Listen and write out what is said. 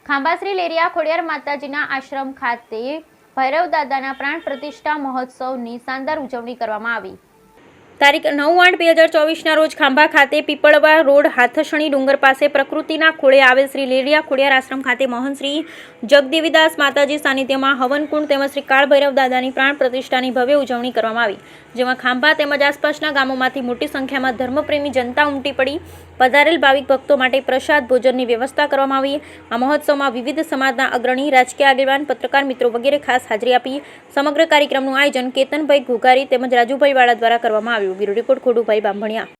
ખાંભા શ્રી લેરિયા ખોડિયાર માતાજીના આશ્રમ ખાતે ભૈરવ દાદાના પ્રાણ પ્રતિષ્ઠા મહોત્સવની શાનદાર ઉજવણી કરવામાં આવી। તારીખ 9/8/2024ના રોજ ખાંભા ખાતે પીપળવા રોડ હાથસણી ડુંગર પાસે પ્રકૃતિના ખોળે આવેલ શ્રી લેરિયા ખોડિયાર આશ્રમ ખાતે મહંત શ્રી જગદેવીદાસ માતાજી સાનિધ્યમાં હવનકુંડ તેમજ શ્રી કાળ ભૈરવ દાદાની પ્રાણ પ્રતિષ્ઠાની ભવ્ય ઉજવણી કરવામાં આવી, જેમાં ખાંભા તેમજ આસપાસના ગામોમાંથી મોટી સંખ્યામાં ધર્મપ્રેમી જનતા ઉમટી પડી। પધારેલ ભાવિક ભક્તો માટે પ્રસાદ ભોજનની વ્યવસ્થા કરવામાં આવી। આ મહોત્સવમાં વિવિધ સમાજના અગ્રણી, રાજકીય આગેવાન, પત્રકાર મિત્રો વગેરે ખાસ હાજરી આપી। સમગ્ર કાર્યક્રમનું આયોજન કેતનભાઈ ઘોઘારી તેમજ રાજુભાઈ વાળા દ્વારા કરવામાં આવ્યું। Bureau report Khodubhai Bamaniya.